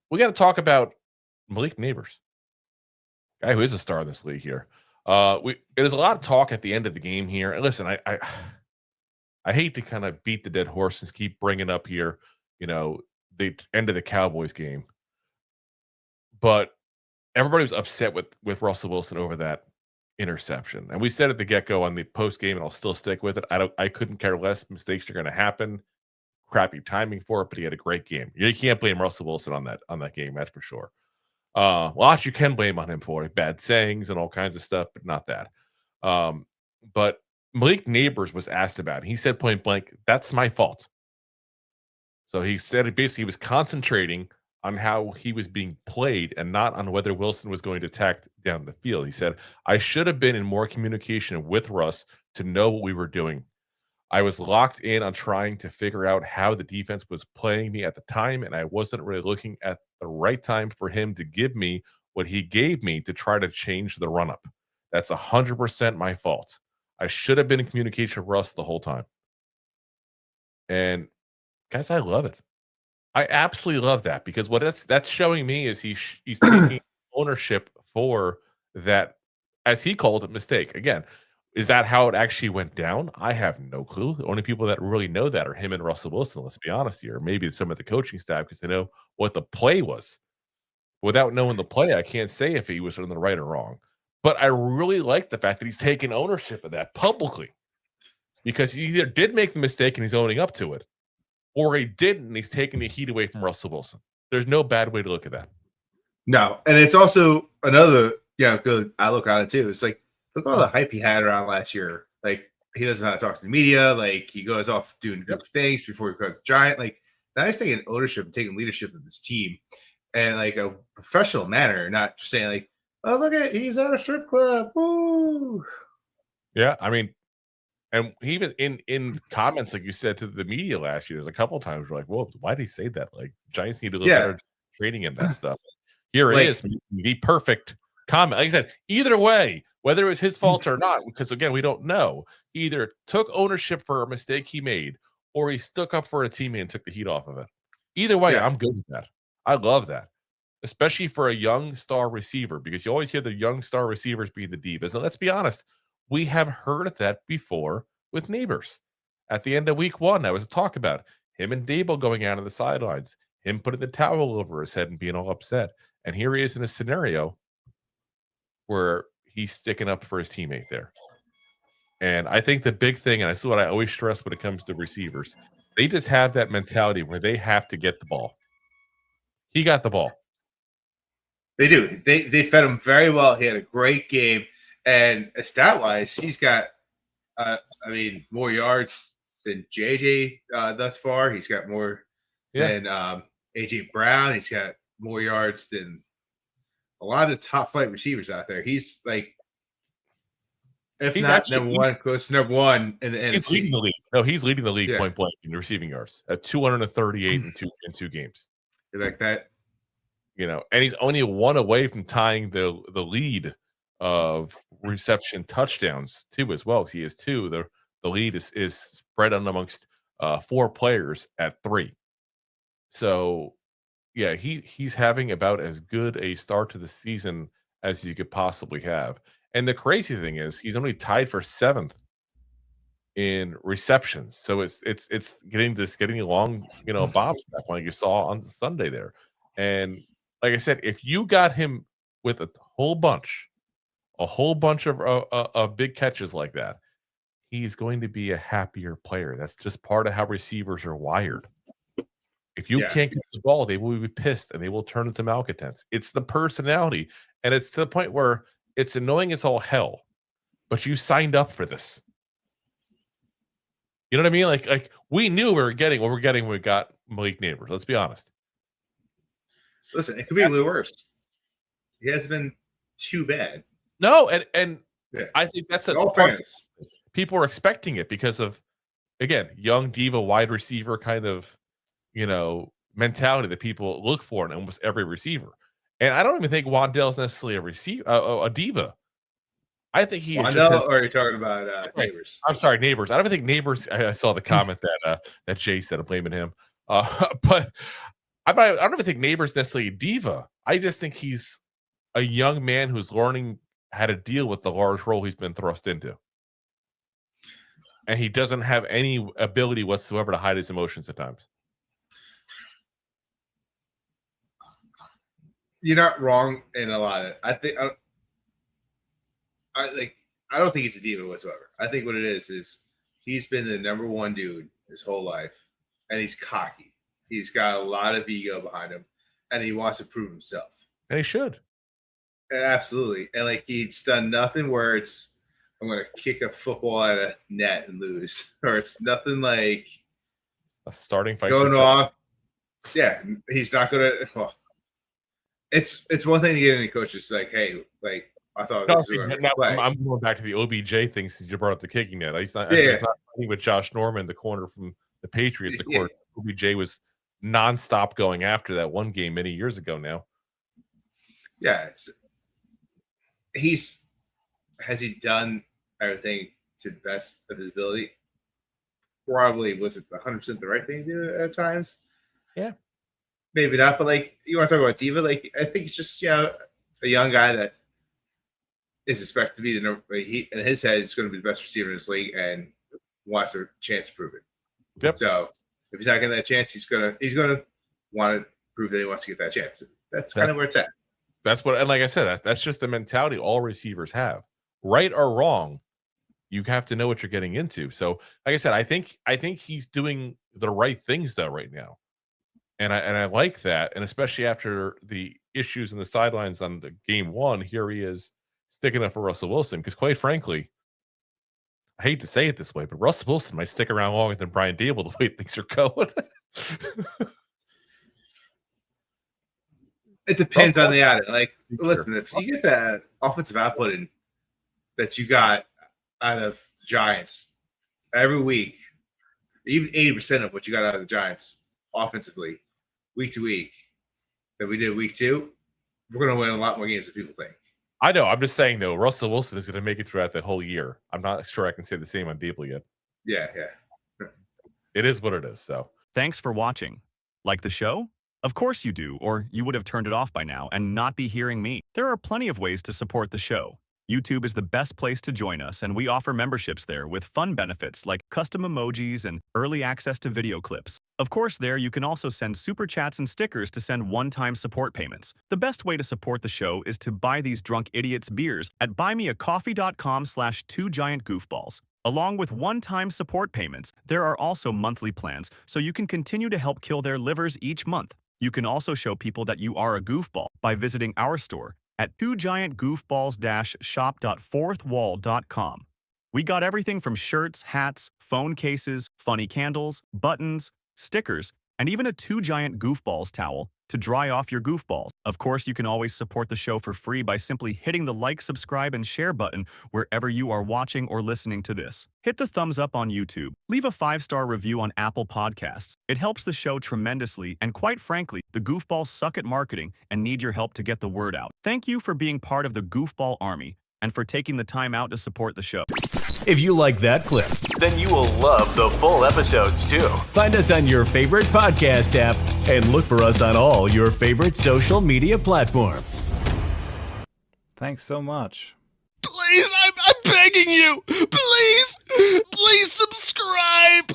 we got to talk about Malik Nabers, guy who is a star in this league here. There's a lot of talk at the end of the game here. And listen, I hate to kind of beat the dead horse and keep bringing up here, you know, the end of the Cowboys game, but everybody was upset with Russell Wilson over that interception. And we said at the get-go on the post game, and I'll still stick with it. I couldn't care less. Mistakes are going to happen. Crappy timing for it, but he had a great game. You can't blame Russell Wilson on that game, that's for sure. Lots you can blame on him for it, bad sayings and all kinds of stuff, but not that. But Malik Nabers was asked about it. He said point blank, "That's my fault." So he said basically he was concentrating on how he was being played and not on whether Wilson was going to attack down the field. He said, "I should have been in more communication with Russ to know what we were doing. I was locked in on trying to figure out how the defense was playing me at the time, and I wasn't really looking at the right time for him to give me what he gave me to try to change the run up. That's 100% my fault. I should have been in communication with Russ the whole time." And guys, I love it. I absolutely love that because what that's showing me is he's taking ownership for that, as he called it, mistake. Again, is that how it actually went down? I have no clue. The only people that really know that are him and Russell Wilson, let's be honest here. Maybe some of the coaching staff because they know what the play was. Without knowing the play, I can't say if he was on the right or wrong. But I really like the fact that he's taking ownership of that publicly because he either did make the mistake and he's owning up to it, or he didn't and he's taking the heat away from Russell Wilson. There's no bad way to look at that. No, and it's also another good outlook on it too. It's like look at all the hype he had around last year. Like he doesn't know how to talk to the media. Like he goes off doing good things before he becomes giant. Like now he's taking ownership and taking leadership of this team in like a professional manner, not just saying like, "Oh, look at he's at a strip club." Woo! Yeah, I mean, and even in comments, like you said to the media last year, there's a couple of times we're like, "Whoa, why did he say that?" Like Giants need to look better training him that stuff. Here it is, the perfect comment. Like I said, either way, whether it was his fault or not, because again, we don't know. He either took ownership for a mistake he made, or he stuck up for a teammate and took the heat off of it. Either way, I'm good with that. I love that, especially for a young star receiver, because you always hear the young star receivers being the divas. And let's be honest, we have heard of that before with Nabers. At the end of week 1, that was a talk about him and Dable going out on the sidelines, him putting the towel over his head and being all upset. And here he is in a scenario where he's sticking up for his teammate there. And I think the big thing, and this is what I always stress when it comes to receivers, they just have that mentality where they have to get the ball. He got the ball. They do. They fed him very well. He had a great game. And stat-wise, he's got, more yards than JJ thus far. He's got more than A.J. Brown. He's got more yards than a lot of the top flight receivers out there. He's like, if he's not actually, number one, close to number one in the NFC. He's leading the league. No, he's leading the league point blank in receiving yards at 238 in two games. You like that? And he's only one away from tying the lead of reception touchdowns too, as well, because he has 2. The lead is spread out amongst 4 players at 3. So yeah, he's having about as good a start to the season as you could possibly have. And the crazy thing is he's only tied for 7th in receptions. So it's getting along, bombs at that point you saw on Sunday there. And like I said, if you got him with a whole bunch of big catches like that, he's going to be a happier player. That's just part of how receivers are wired. If you can't get the ball, they will be pissed and they will turn into malcontents. It's the personality, and it's to the point where it's annoying as all hell, but you signed up for this. You know what I mean? Like we knew we were getting what we're getting when we got Malik Nabers. Let's be honest. Listen, it could be a little worse. He hasn't been too bad. No, and I think that's all fairness. People are expecting it because of, again, young diva wide receiver kind of, mentality that people look for in almost every receiver. And I don't even think Wan'Dale's necessarily a diva. I think he is just or are you talking about Nabers? I'm sorry, Nabers. I don't think Nabers. I saw the comment that Jay said. I'm blaming him. But I don't even think Nabers necessarily a diva. I just think he's a young man who's learning how to deal with the large role he's been thrust into. And he doesn't have any ability whatsoever to hide his emotions at times. You're not wrong in a lot of it. I don't think he's a diva whatsoever. I think what it is he's been the number one dude his whole life, and he's cocky. He's got a lot of ego behind him, and he wants to prove himself. And he should. Absolutely. And like he's done nothing where it's I'm going to kick a football at a net and lose, or it's nothing like a starting fight going off. Yeah, he's not going to. Well, it's one thing to get any coaches like, hey, like I thought this was I'm going back to the OBJ thing since you brought up the kicking net. He's not fighting with Josh Norman, the corner from the Patriots. The corner OBJ was nonstop going after that one game many years ago now. Yeah, has he done everything to the best of his ability? Probably. Was it 100% the right thing to do at times? Yeah. Maybe not, but like you want to talk about diva, like I think it's just a young guy that is expected to be the number. He in his head is going to be the best receiver in this league and wants a chance to prove it. Yep. So if he's not getting that chance, he's gonna want to prove that he wants to get that chance. That's kind of where it's at. That's what, and like I said, that's just the mentality all receivers have. Right or wrong, you have to know what you're getting into. So, like I said, I think he's doing the right things though right now. And I like that, and especially after the issues in the sidelines on the game one, here he is sticking up for Russell Wilson. Because quite frankly, I hate to say it this way, but Russell Wilson might stick around longer than Brian Dable the way things are going. It depends on the output. Like, listen, if you get that offensive output that you got out of the Giants every week, even 80% of what you got out of the Giants offensively, week to week, that we did week 2, we're going to win a lot more games than people think. I know. I'm just saying, though, Russell Wilson is going to make it throughout the whole year. I'm not sure I can say the same on Dable yet. Yeah. It is what it is. So, thanks for watching. Like the show? Of course you do, or you would have turned it off by now and not be hearing me. There are plenty of ways to support the show. YouTube is the best place to join us, and we offer memberships there with fun benefits like custom emojis and early access to video clips. Of course, there you can also send super chats and stickers to send one-time support payments. The best way to support the show is to buy these drunk idiots beers at buymeacoffee.com/2giantgoofballs. Along with one-time support payments, there are also monthly plans, so you can continue to help kill their livers each month. You can also show people that you are a goofball by visiting our store at 2giantgoofballs-shop.fourthwall.com. We got everything from shirts, hats, phone cases, funny candles, buttons, stickers, and even a 2 Giant Goofballs towel to dry off your goofballs. Of course, you can always support the show for free by simply hitting the like, subscribe, and share button wherever you are watching or listening to this. Hit the thumbs up on YouTube. Leave a 5-star review on Apple Podcasts. It helps the show tremendously, and quite frankly, the goofballs suck at marketing and need your help to get the word out. Thank you for being part of the Goofball Army and for taking the time out to support the show. If you like that clip, then you will love the full episodes too. Find us on your favorite podcast app and look for us on all your favorite social media platforms. Thanks so much. Please, I'm begging you. Please subscribe.